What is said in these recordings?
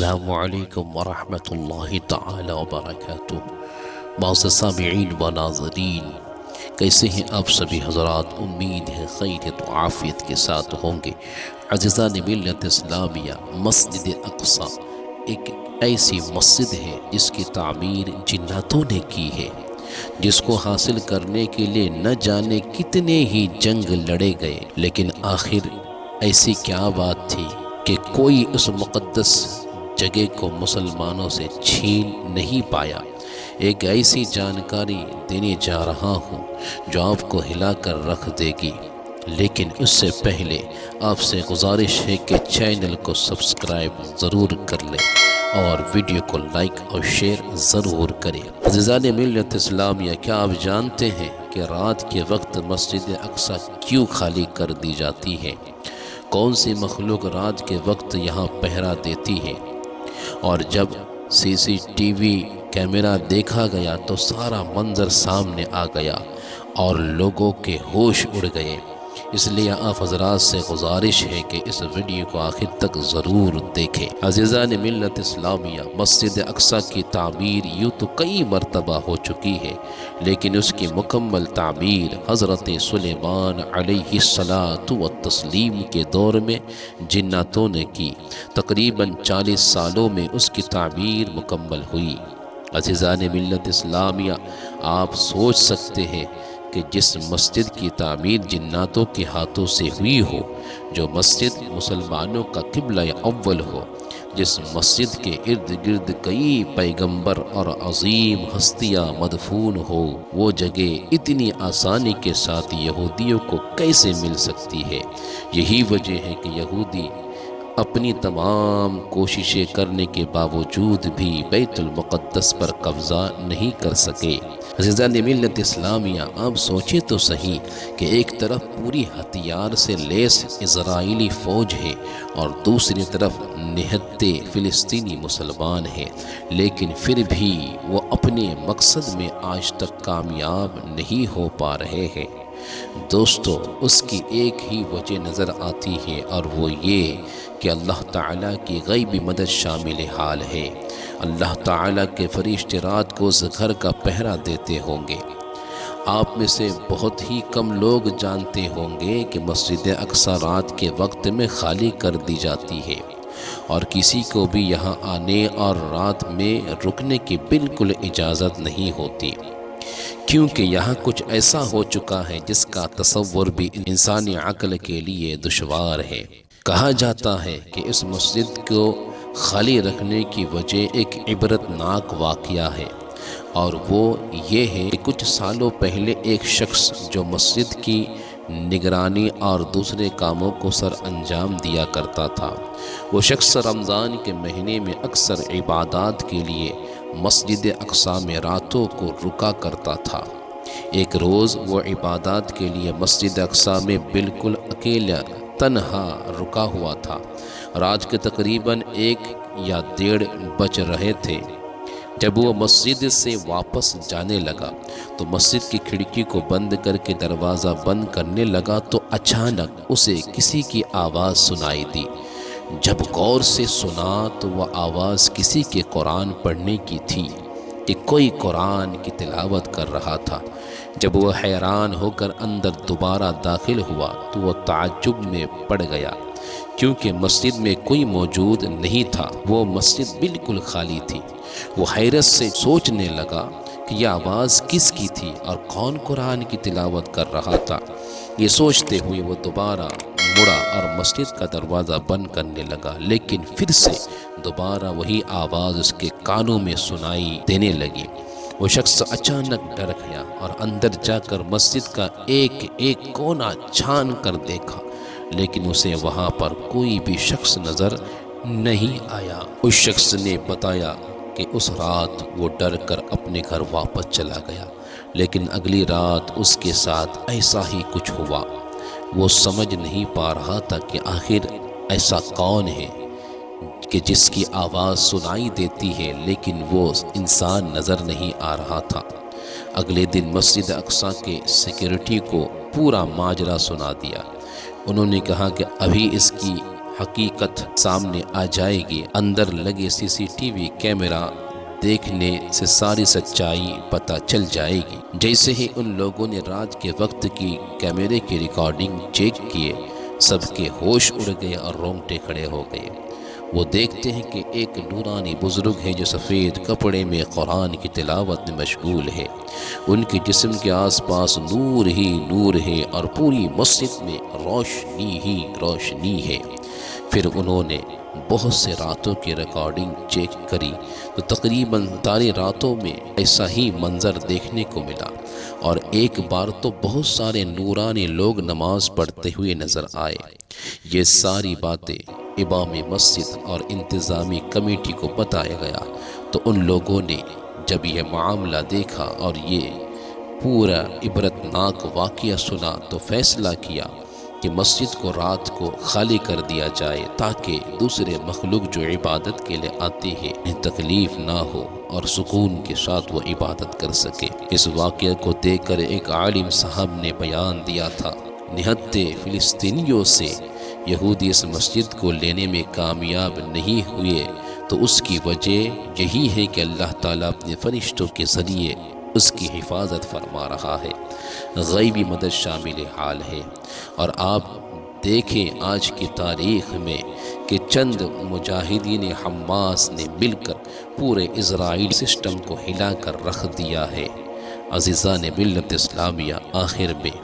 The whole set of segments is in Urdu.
السلام علیکم ورحمۃ اللہ تعالی وبرکاتہ۔ معزز سامعین و ناظرین، کیسے ہیں آپ سبھی حضرات؟ امید ہے خیریت و عافیت کے ساتھ ہوں گے۔ عزیزان ملت اسلامیہ، مسجد اقصی ایک ایسی مسجد ہے جس کی تعمیر جناتوں نے کی ہے، جس کو حاصل کرنے کے لیے نہ جانے کتنے ہی جنگ لڑے گئے، لیکن آخر ایسی کیا بات تھی کہ کوئی اس مقدس جگہ کو مسلمانوں سے چھین نہیں پایا۔ ایک ایسی جانکاری دینے جا رہا ہوں جو آپ کو ہلا کر رکھ دے گی، لیکن اس سے پہلے آپ سے گزارش ہے کہ چینل کو سبسکرائب ضرور کر لیں اور ویڈیو کو لائک اور شیئر ضرور کریں۔ عزیزان ملت اسلامیہ، کیا آپ جانتے ہیں کہ رات کے وقت مسجد اقصی کیوں خالی کر دی جاتی ہے؟ کون سی مخلوق رات کے وقت یہاں پہرا دیتی ہے؟ اور جب CCTV کیمرہ دیکھا گیا تو سارا منظر سامنے آ گیا اور لوگوں کے ہوش اڑ گئے۔ اس لیے آپ حضرات سے گزارش ہے کہ اس ویڈیو کو آخر تک ضرور دیکھیں۔ عزیزان ملت اسلامیہ، مسجد اقصی کی تعمیر یوں تو کئی مرتبہ ہو چکی ہے، لیکن اس کی مکمل تعمیر حضرت سلیمان علیہ الصلاۃ والتسلیم کے دور میں جناتوں نے کی۔ تقریباً 40 سالوں میں اس کی تعمیر مکمل ہوئی۔ عزیزان ملت اسلامیہ، آپ سوچ سکتے ہیں کہ جس مسجد کی تعمیر جناتوں کے ہاتھوں سے ہوئی ہو، جو مسجد مسلمانوں کا قبلہ اول ہو، جس مسجد کے ارد گرد کئی پیغمبر اور عظیم ہستیاں مدفون ہو، وہ جگہ اتنی آسانی کے ساتھ یہودیوں کو کیسے مل سکتی ہے؟ یہی وجہ ہے کہ یہودی اپنی تمام کوششیں کرنے کے باوجود بھی بیت المقدس پر قبضہ نہیں کر سکے۔ عزیزان ملت اسلامیہ، آپ سوچیں تو صحیح کہ ایک طرف پوری ہتھیار سے لیس اسرائیلی فوج ہے اور دوسری طرف نہتے فلسطینی مسلمان ہیں، لیکن پھر بھی وہ اپنے مقصد میں آج تک کامیاب نہیں ہو پا رہے ہیں۔ دوستو، اس کی ایک ہی وجہ نظر آتی ہے، اور وہ یہ کہ اللہ تعالیٰ کی غیبی مدد شامل حال ہے۔ اللہ تعالیٰ کے فرشتے رات کو اس گھر کا پہرا دیتے ہوں گے۔ آپ میں سے بہت ہی کم لوگ جانتے ہوں گے کہ مسجد اقصی رات کے وقت میں خالی کر دی جاتی ہے، اور کسی کو بھی یہاں آنے اور رات میں رکنے کی بالکل اجازت نہیں ہوتی، کیونکہ یہاں کچھ ایسا ہو چکا ہے جس کا تصور بھی انسانی عقل کے لیے دشوار ہے۔ کہا جاتا ہے کہ اس مسجد کو خالی رکھنے کی وجہ ایک عبرتناک واقعہ ہے، اور وہ یہ ہے کہ کچھ سالوں پہلے ایک شخص جو مسجد کی نگرانی اور دوسرے کاموں کو سر انجام دیا کرتا تھا، وہ شخص رمضان کے مہینے میں اکثر عبادات کے لیے مسجد اقصی میں راتوں کو رکا کرتا تھا۔ ایک روز وہ عبادات کے لیے مسجد اقصی میں بالکل اکیلا تنہا رکا ہوا تھا۔ رات کے تقریباً 1 یا 1:30 بج رہے تھے۔ جب وہ مسجد سے واپس جانے لگا تو مسجد کی کھڑکی کو بند کر کے دروازہ بند کرنے لگا تو اچانک اسے کسی کی آواز سنائی دی۔ جب غور سے سنا تو وہ آواز کسی کے قرآن پڑھنے کی تھی کہ کوئی قرآن کی تلاوت کر رہا تھا۔ جب وہ حیران ہو کر اندر دوبارہ داخل ہوا تو وہ تعجب میں پڑ گیا، کیونکہ مسجد میں کوئی موجود نہیں تھا، وہ مسجد بالکل خالی تھی۔ وہ حیرت سے سوچنے لگا کہ یہ آواز کس کی تھی اور کون قرآن کی تلاوت کر رہا تھا۔ یہ سوچتے ہوئے وہ دوبارہ مڑا اور مسجد کا دروازہ بند کرنے لگا، لیکن پھر سے دوبارہ وہی آواز اس کے کانوں میں سنائی دینے لگی۔ وہ شخص اچانک ڈر گیا اور اندر جا کر مسجد کا ایک ایک کونا چھان کر دیکھا، لیکن اسے وہاں پر کوئی بھی شخص نظر نہیں آیا۔ اس شخص نے بتایا کہ اس رات وہ ڈر کر اپنے گھر واپس چلا گیا، لیکن اگلی رات اس کے ساتھ ایسا ہی کچھ ہوا۔ وہ سمجھ نہیں پا رہا تھا کہ آخر ایسا کون ہے کہ جس کی آواز سنائی دیتی ہے لیکن وہ انسان نظر نہیں آ رہا تھا۔ اگلے دن مسجد اقصی کے سیکیورٹی کو پورا ماجرا سنا دیا۔ انہوں نے کہا کہ ابھی اس کی حقیقت سامنے آ جائے گی، اندر لگے CCTV کیمرہ دیکھنے سے ساری سچائی پتہ چل جائے گی۔ جیسے ہی ان لوگوں نے رات کے وقت کی کیمرے کی ریکارڈنگ چیک کیے، سب کے ہوش اڑ گئے اور رونگٹے کھڑے ہو گئے۔ وہ دیکھتے ہیں کہ ایک نورانی بزرگ ہے جو سفید کپڑے میں قرآن کی تلاوت میں مشغول ہے۔ ان کے جسم کے آس پاس نور ہی نور ہے اور پوری مسجد میں روشنی ہی روشنی ہے۔ پھر انہوں نے بہت سے راتوں کی ریکارڈنگ چیک کری تو تقریباً ساری راتوں میں ایسا ہی منظر دیکھنے کو ملا، اور ایک بار تو بہت سارے نورانی لوگ نماز پڑھتے ہوئے نظر آئے۔ یہ ساری باتیں امام مسجد اور انتظامی کمیٹی کو بتایا گیا، تو ان لوگوں نے جب یہ معاملہ دیکھا اور یہ پورا عبرتناک واقعہ سنا تو فیصلہ کیا کہ مسجد کو رات کو خالی کر دیا جائے، تاکہ دوسرے مخلوق جو عبادت کے لیے آتے ہیں انہیں تکلیف نہ ہو اور سکون کے ساتھ وہ عبادت کر سکے۔ اس واقعہ کو دیکھ کر ایک عالم صاحب نے بیان دیا تھا، نہتے فلسطینیوں سے یہودی اس مسجد کو لینے میں کامیاب نہیں ہوئے تو اس کی وجہ یہی ہے کہ اللہ تعالیٰ اپنے فرشتوں کے ذریعے اس کی حفاظت فرما رہا ہے۔ غیبی مدد شامل حال ہے، اور آپ دیکھیں آج کی تاریخ میں کہ چند مجاہدین حماس نے مل کر پورے اسرائیل سسٹم کو ہلا کر رکھ دیا ہے۔ عزیزان ملت اسلامیہ، آخر میں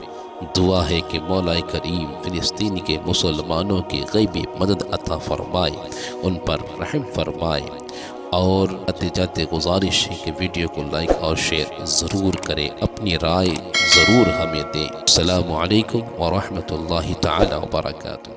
دعا ہے کہ مولا کریم فلسطین کے مسلمانوں کی غیبی مدد عطا فرمائے، ان پر رحم فرمائے، اور جاتے گزارش ہے کہ ویڈیو کو لائک اور شیئر ضرور کریں، اپنی رائے ضرور ہمیں دیں۔ السلام علیکم ورحمۃ اللہ تعالی وبرکاتہ۔